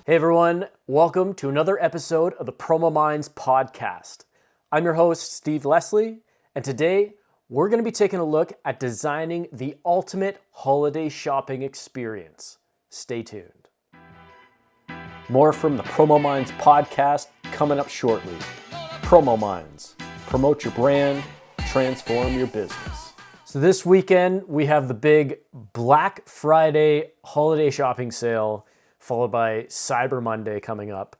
Hey everyone, welcome to another episode of the PromoMinds Podcast. I'm your host, Steve Leslie, and today we're going to be taking a look at designing the ultimate holiday shopping experience. Stay tuned. More from the PromoMinds Podcast coming up shortly. PromoMinds. Promote your brand, transform your business. So this weekend we have the big Black Friday holiday shopping sale, followed by Cyber Monday coming up.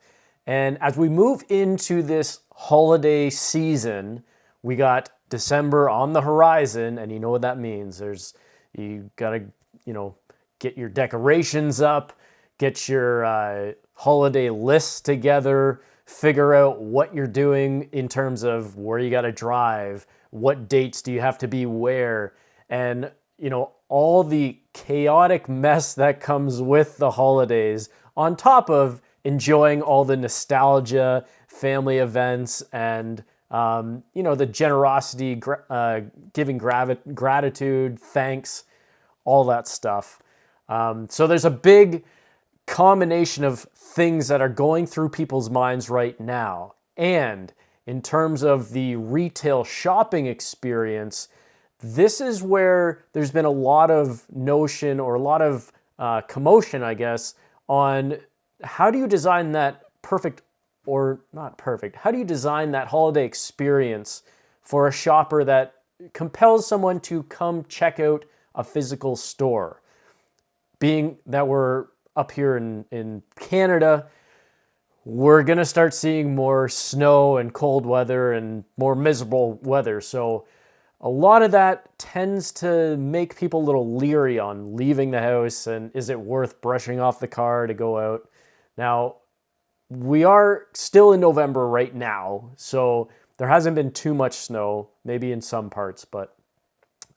And as we move into this holiday season, we got December on the horizon, and you know what that means. You gotta, get your decorations up, get your holiday lists together, figure out what you're doing in terms of where you gotta drive, what dates do you have to be where, and all the chaotic mess that comes with the holidays, on top of enjoying all the nostalgia, family events, and the generosity, giving gratitude, thanks, all that stuff. So there's a big combination of things that are going through people's minds right now. And in terms of the retail shopping experience, this is where there's been a lot of notion or a lot of commotion, I guess, on how do you design that perfect or not perfect? How do you design that holiday experience for a shopper that compels someone to come check out a physical store? Being that we're up here in Canada, we're going to start seeing more snow and cold weather and more miserable weather. So a lot of that tends to make people a little leery on leaving the house, and is it worth brushing off the car to go out? Now, we are still in November right now, so there hasn't been too much snow, maybe in some parts, but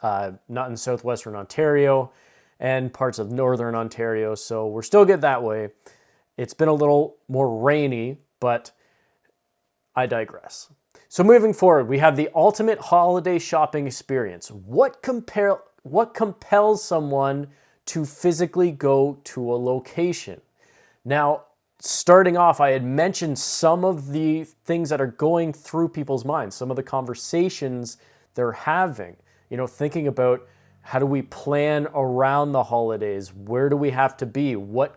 not in southwestern Ontario and parts of northern Ontario, so we're still good that way. It's been a little more rainy, but I digress. So moving forward, we have the ultimate holiday shopping experience. What compels someone to physically go to a location? Now, starting off, I had mentioned some of the things that are going through people's minds, some of the conversations they're having, thinking about how do we plan around the holidays? Where do we have to be? What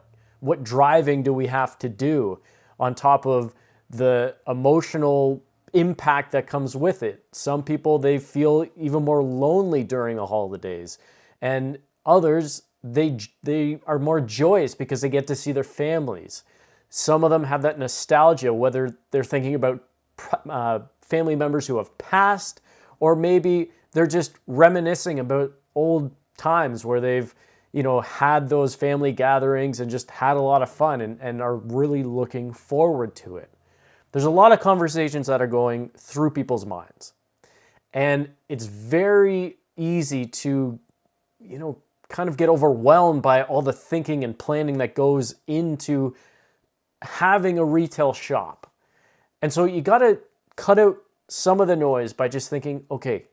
driving do we have to do, on top of the emotional impact that comes with it? Some people, they feel even more lonely during the holidays, and others, they are more joyous because they get to see their families. Some of them have that nostalgia, whether they're thinking about family members who have passed, or maybe they're just reminiscing about old times where they've had those family gatherings and just had a lot of fun and are really looking forward to it. There's a lot of conversations that are going through people's minds. And it's very easy to, kind of get overwhelmed by all the thinking and planning that goes into having a retail shop. And so you got to cut out some of the noise by just thinking, okay,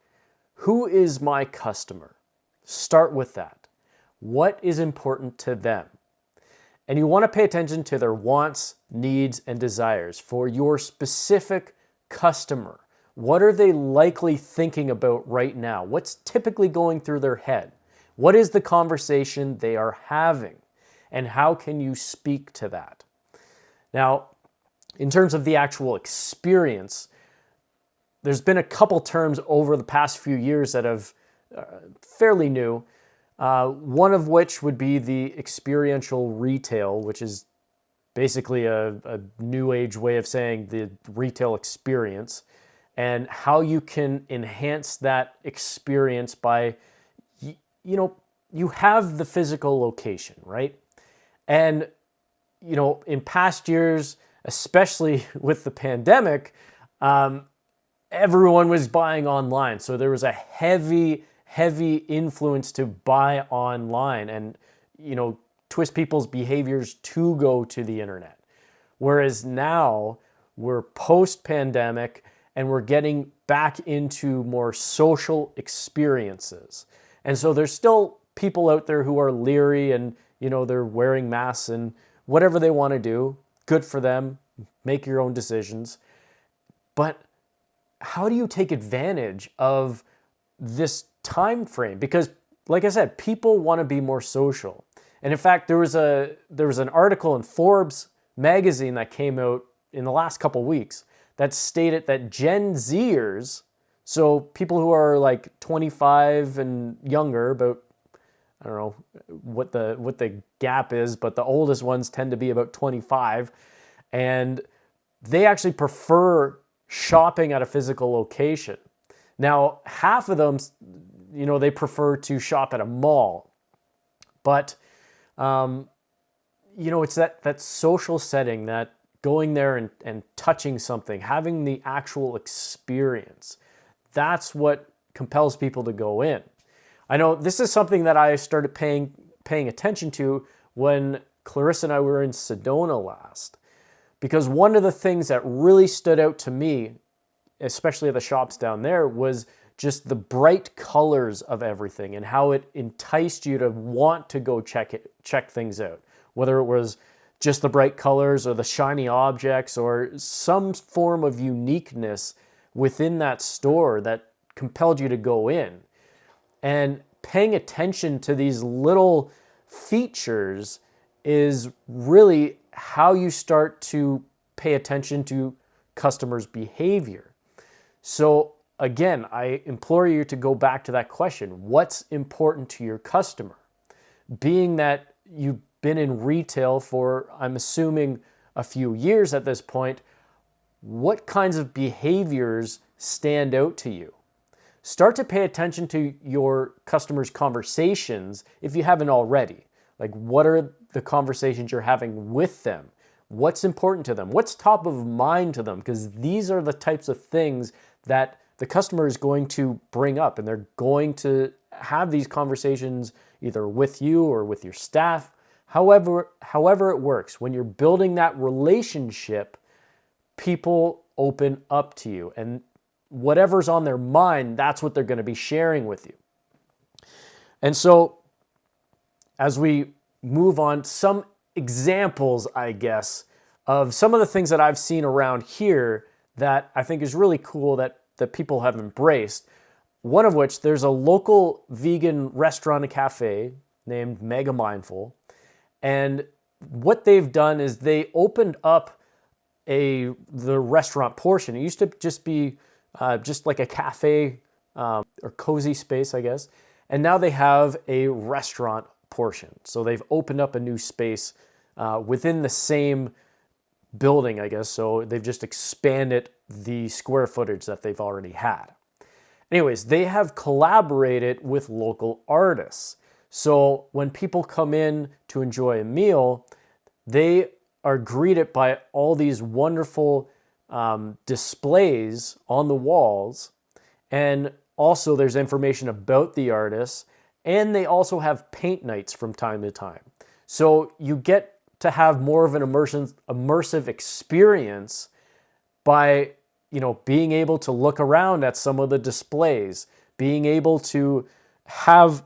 who is my customer? Start with that. What is important to them? And you want to pay attention to their wants, needs, and desires for your specific customer. What are they likely thinking about right now? What's typically going through their head? What is the conversation they are having? And how can you speak to that? Now, in terms of the actual experience, there's been a couple terms over the past few years that have fairly new. One of which would be the experiential retail, which is basically a new age way of saying the retail experience, and how you can enhance that experience by, you have the physical location, right? And, in past years, especially with the pandemic, everyone was buying online. So there was a heavy influence to buy online and, twist people's behaviors to go to the internet. Whereas now we're post-pandemic and we're getting back into more social experiences. And so there's still people out there who are leery and, they're wearing masks and whatever they want to do, good for them, make your own decisions. But how do you take advantage of this time frame? Because like I said, people want to be more social. And in fact, there was an article in Forbes magazine that came out in the last couple weeks that stated that Gen Zers, so people who are like 25 and younger, about, I don't know what the gap is, but the oldest ones tend to be about 25, and they actually prefer shopping at a physical location. Now, half of them, they prefer to shop at a mall, but it's that social setting, that going there and touching something, having the actual experience. That's what compels people to go in. I know this is something that I started paying attention to when Clarissa and I were in Sedona last. Because one of the things that really stood out to me, especially at the shops down there, was just the bright colors of everything and how it enticed you to want to go check things out. Whether it was just the bright colors or the shiny objects or some form of uniqueness within that store that compelled you to go in. And paying attention to these little features is really how you start to pay attention to customers' behavior. So again, I implore you to go back to that question. What's important to your customer? Being that you've been in retail for, I'm assuming, a few years at this point, what kinds of behaviors stand out to you? Start to pay attention to your customers' conversations if you haven't already. Like, what are the conversations you're having with them? What's important to them? What's top of mind to them? Because these are the types of things that the customer is going to bring up, and they're going to have these conversations either with you or with your staff. However it works, when you're building that relationship, people open up to you, and whatever's on their mind, that's what they're going to be sharing with you. And so as we move on, some examples, I guess, of some of the things that I've seen around here that I think is really cool that people have embraced. One of which, there's a local vegan restaurant and cafe named Mega Mindful. And what they've done is they opened up the restaurant portion. It used to just be just like a cafe or cozy space, I guess. And now they have a restaurant portion. So they've opened up a new space within the same building, I guess. So they've just expanded the square footage that they've already had. Anyways, they have collaborated with local artists. So when people come in to enjoy a meal, they are greeted by all these wonderful displays on the walls. And also there's information about the artists, and they also have paint nights from time to time. So you get to have more of an immersive experience by being able to look around at some of the displays, being able to have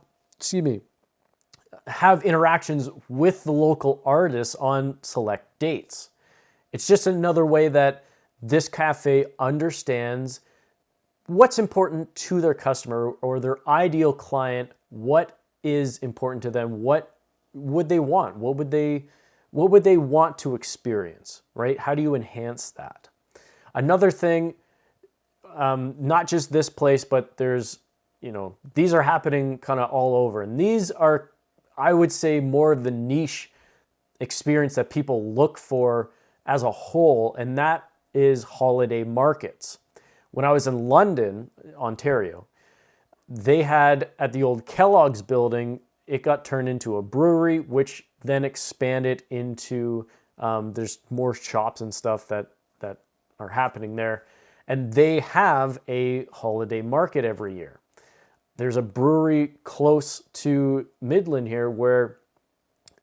interactions with the local artists on select dates. It's just another way that this cafe understands what's important to their customer or their ideal client, what is important to them, what would they want, what would they want to experience, right? How do you enhance that? Another thing, not just this place, but there's, these are happening kind of all over. And these are, I would say, more of the niche experience that people look for as a whole, and that is holiday markets. When I was in London, Ontario, they had, at the old Kellogg's building, it got turned into a brewery, which then expanded into, there's more shops and stuff that are happening there. And they have a holiday market every year. There's a brewery close to Midland here where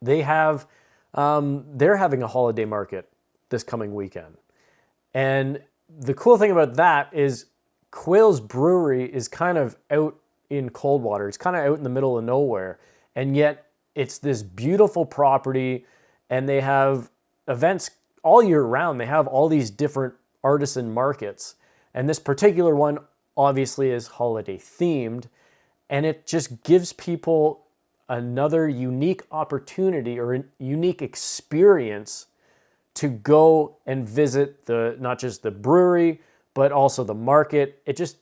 they have, they're having a holiday market this coming weekend. And the cool thing about that is Quail's Brewery is kind of out in Coldwater. It's kind of out in the middle of nowhere. And yet it's this beautiful property, and they have events all year round. They have all these different artisan markets. And this particular one obviously is holiday themed, and it just gives people another unique opportunity or a unique experience to go and visit not just the brewery, but also the market. It just,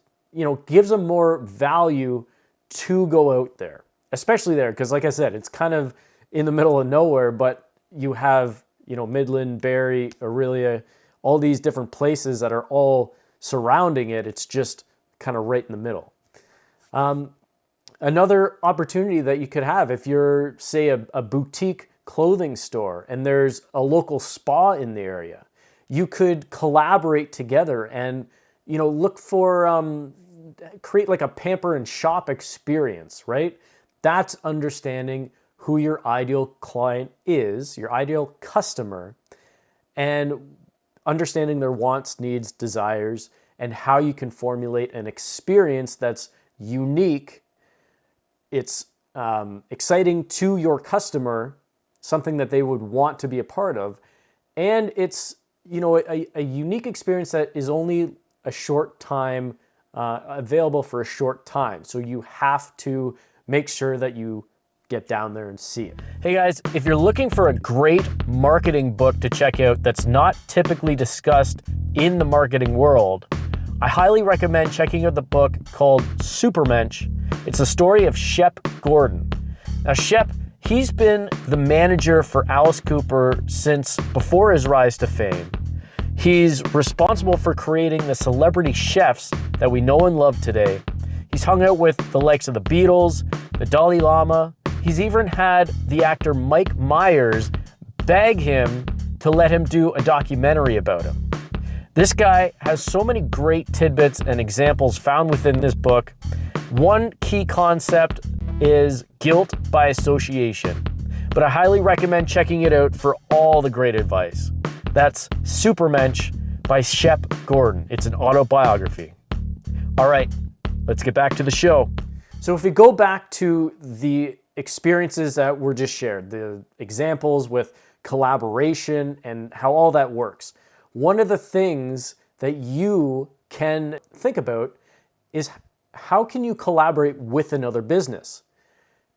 gives them more value to go out there, especially there. Because like I said, it's kind of in the middle of nowhere, but you have, Midland, Barrie, Orillia, all these different places that are all surrounding it. It's just kind of right in the middle. Another opportunity that you could have if you're, say, a boutique clothing store and there's a local spa in the area, you could collaborate together and, look for, create like a pamper and shop experience, right? That's understanding who your ideal client is, your ideal customer, and understanding their wants, needs, desires, and how you can formulate an experience that's unique. It's exciting to your customer, something that they would want to be a part of, and it's a unique experience that is only a short time available for a short time. So you have to make sure that you get down there and see it. Hey guys, if you're looking for a great marketing book to check out that's not typically discussed in the marketing world, I highly recommend checking out the book called Supermensch. It's the story of Shep Gordon. Now Shep, he's been the manager for Alice Cooper since before his rise to fame. He's responsible for creating the celebrity chefs that we know and love today. He's hung out with the likes of the Beatles, the Dalai Lama. He's even had the actor Mike Myers beg him to let him do a documentary about him. This guy has so many great tidbits and examples found within this book. One key concept is guilt by association, but I highly recommend checking it out for all the great advice. That's Supermensch by Shep Gordon. It's an autobiography. All right, let's get back to the show. So if we go back to the experiences that were just shared, the examples with collaboration and how all that works, one of the things that you can think about is how can you collaborate with another business?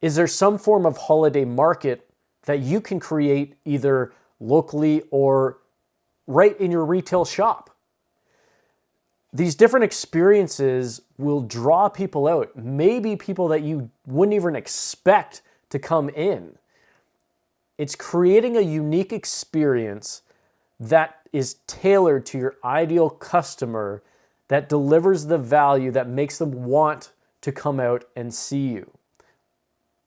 Is there some form of holiday market that you can create either locally or right in your retail shop? These different experiences will draw people out, maybe people that you wouldn't even expect to come in. It's creating a unique experience that is tailored to your ideal customer, that delivers the value that makes them want to come out and see you.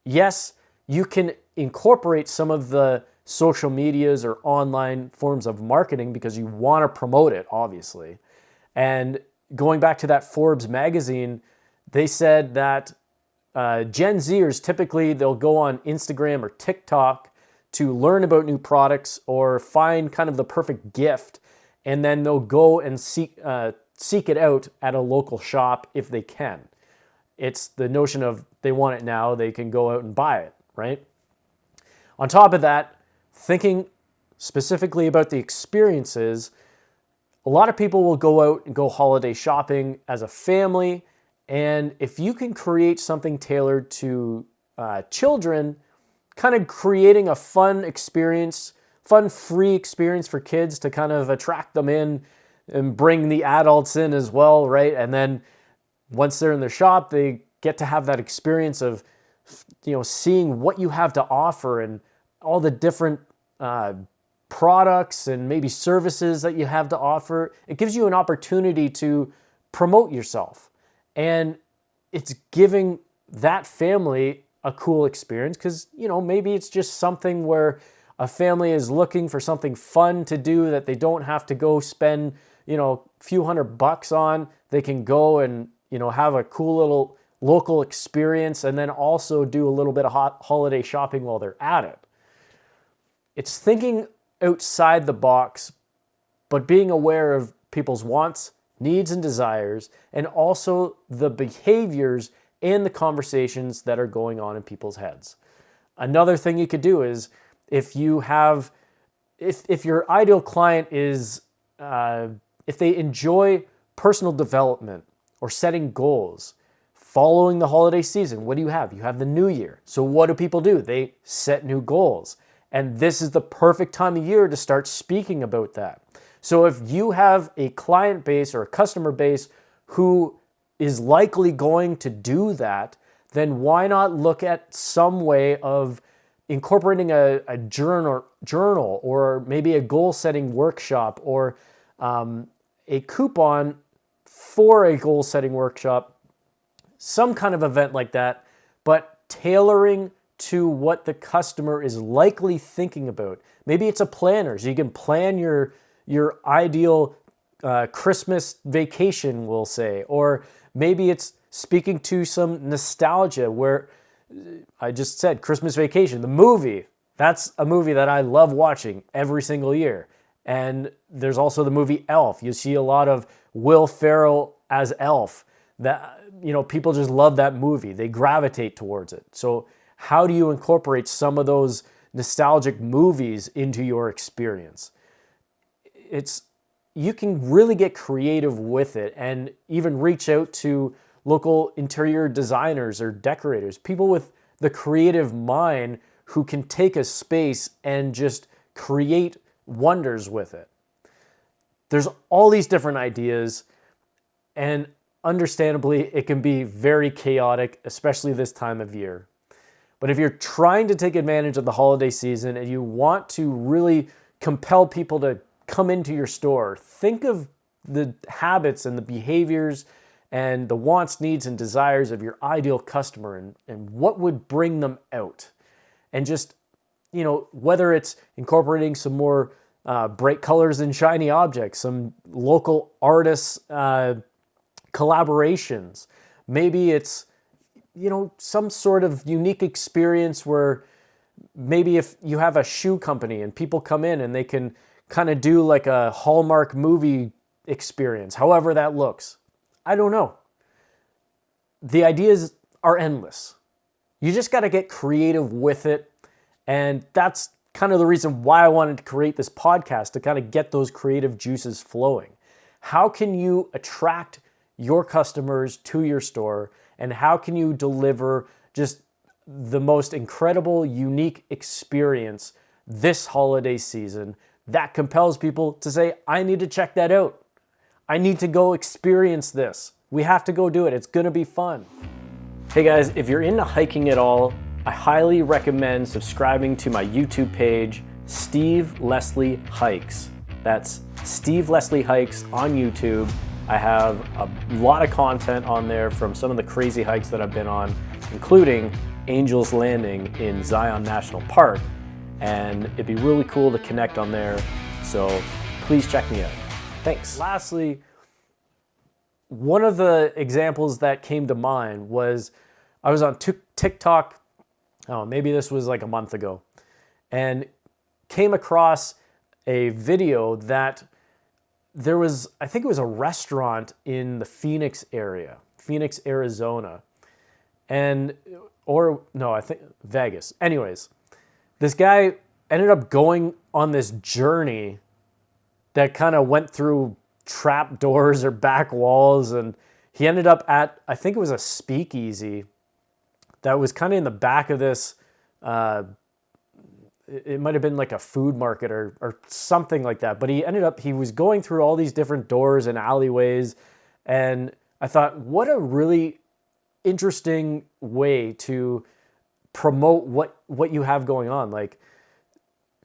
Yes, you can incorporate some of the social medias or online forms of marketing because you want to promote it, obviously. And going back to that Forbes magazine, they said that Gen Zers, typically they'll go on Instagram or TikTok to learn about new products or find kind of the perfect gift, and then they'll go and seek it out at a local shop if they can. It's the notion of they want it now, they can go out and buy it, right? On top of that, thinking specifically about the experiences, a lot of people will go out and go holiday shopping as a family, and if you can create something tailored to children, kind of creating a fun experience, fun-free experience for kids to kind of attract them in and bring the adults in as well, right? And then once they're in their shop, they get to have that experience of, seeing what you have to offer and all the different products and maybe services that you have to offer. It gives you an opportunity to promote yourself. And it's giving that family a cool experience because, maybe it's just something where a family is looking for something fun to do that they don't have to go spend, a few $100 on. They can go and, have a cool little local experience and then also do a little bit of holiday shopping while they're at it. It's thinking outside the box, but being aware of people's wants, needs, and desires, and also the behaviors and the conversations that are going on in people's heads. Another thing you could do is if you have, if your ideal client is, if they enjoy personal development or setting goals, following the holiday season, what do you have? You have the new year. So what do people do? They set new goals. And this is the perfect time of year to start speaking about that. So if you have a client base or a customer base who is likely going to do that, then why not look at some way of incorporating a journal or maybe a goal-setting workshop or a coupon for a goal-setting workshop, some kind of event like that, but tailoring to what the customer is likely thinking about. Maybe it's a planner, so you can plan your ideal Christmas vacation, we'll say, or maybe it's speaking to some nostalgia where I just said Christmas Vacation, the movie. That's a movie that I love watching every single year. And there's also the movie Elf. You see a lot of Will Ferrell as Elf. That, you know, people just love that movie. They gravitate towards it. So how do you incorporate some of those nostalgic movies into your experience? You can really get creative with it and even reach out to local interior designers or decorators, people with the creative mind who can take a space and just create wonders with it. There's all these different ideas, and understandably, it can be very chaotic, especially this time of year. But if you're trying to take advantage of the holiday season and you want to really compel people to come into your store, think of the habits and the behaviors and the wants, needs, and desires of your ideal customer and what would bring them out. And just, you know, whether it's incorporating some more bright colors and shiny objects, some local artists' collaborations. Maybe it's, you know, some sort of unique experience where maybe if you have a shoe company and people come in and they can kind of do like a Hallmark movie experience, however that looks. I don't know. The ideas are endless. You just got to get creative with it. And that's kind of the reason why I wanted to create this podcast, to kind of get those creative juices flowing. How can you attract your customers to your store? And how can you deliver just the most incredible, unique experience this holiday season that compels people to say, I need to check that out. I need to go experience this. We have to go do it. It's going to be fun. Hey guys, if you're into hiking at all, I highly recommend subscribing to my YouTube page, Steve Leslie Hikes. That's Steve Leslie Hikes on YouTube. I have a lot of content on there from some of the crazy hikes that I've been on, including Angel's Landing in Zion National Park. And it'd be really cool to connect on there. So please check me out. Thanks. Lastly, one of the examples that came to mind was I was on TikTok, maybe this was like a month ago, and came across a video that there was, I think it was a restaurant in the Phoenix area, Phoenix, Arizona, I think Vegas. Anyways, this guy ended up going on this journey that kind of went through trap doors or back walls, and he ended up at, I think it was a speakeasy that was kind of in the back of this, it might have been like a food market or something like that, but he was going through all these different doors and alleyways, and I thought, what a really interesting way to promote what you have going on. Like,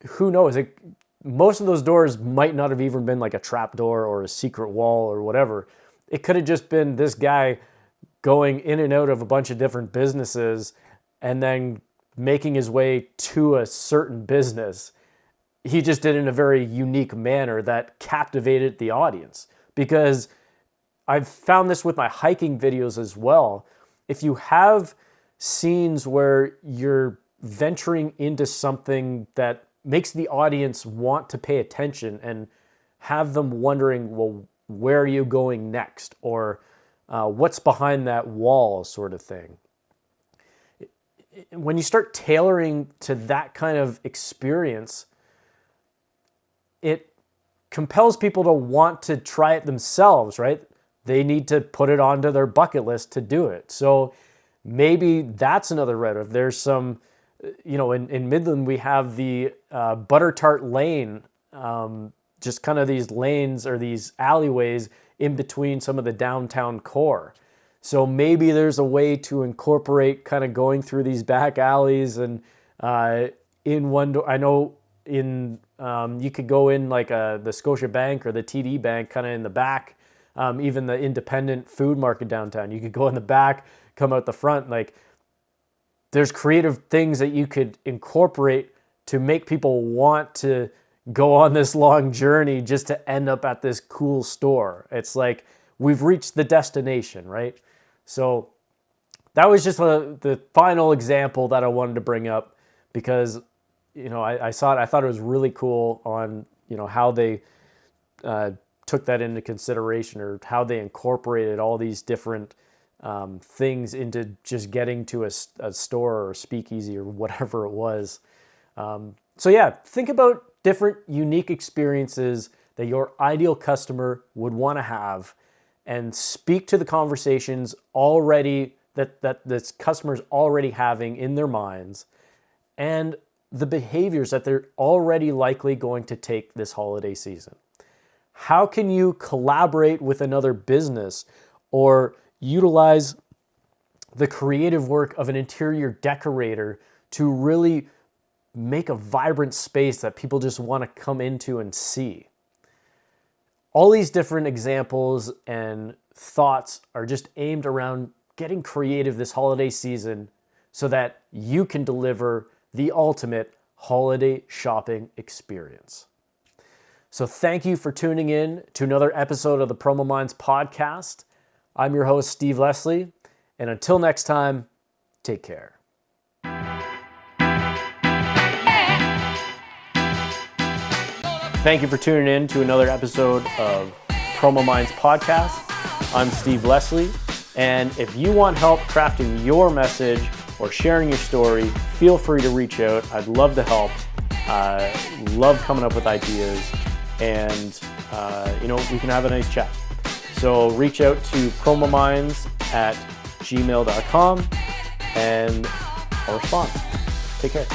who knows? Most of those doors might not have even been like a trap door or a secret wall or whatever. It could have just been this guy going in and out of a bunch of different businesses and then making his way to a certain business. He just did it in a very unique manner that captivated the audience. Because I've found this with my hiking videos as well. If you have scenes where you're venturing into something that makes the audience want to pay attention and have them wondering, well, where are you going next? Or what's behind that wall sort of thing. when you start tailoring to that kind of experience, it compels people to want to try it themselves, right? They need to put it onto their bucket list to do it. So maybe that's another route. If there's some, in Midland, we have the butter tart lane, just kind of these lanes or these alleyways in between some of the downtown core. So maybe there's a way to incorporate kind of going through these back alleys and in one door. I know you could go in like the Scotia Bank or the TD Bank kind of in the back, even the independent food market downtown. You could go in the back, come out the front. Like there's creative things that you could incorporate to make people want to go on this long journey just to end up at this cool store. It's like we've reached the destination, right? So that was just the final example that I wanted to bring up because, I saw it. I thought it was really cool on, how they took that into consideration or how they incorporated all these different things into just getting to a store or a speakeasy or whatever it was. So yeah, think about different unique experiences that your ideal customer would want to have and speak to the conversations already that this customer's already having in their minds and the behaviors that they're already likely going to take this holiday season. How can you collaborate with another business or utilize the creative work of an interior decorator to really make a vibrant space that people just want to come into and see? All these different examples and thoughts are just aimed around getting creative this holiday season so that you can deliver the ultimate holiday shopping experience. So thank you for tuning in to another episode of the PromoMinds Podcast. I'm your host, Steve Leslie, and until next time, take care. Thank you for tuning in to another episode of PromoMinds Podcast. I'm Steve Leslie, and if you want help crafting your message or sharing your story, feel free to reach out. I'd love to help. Love coming up with ideas, and we can have a nice chat. So reach out to promominds@gmail.com and I'll respond. Take care.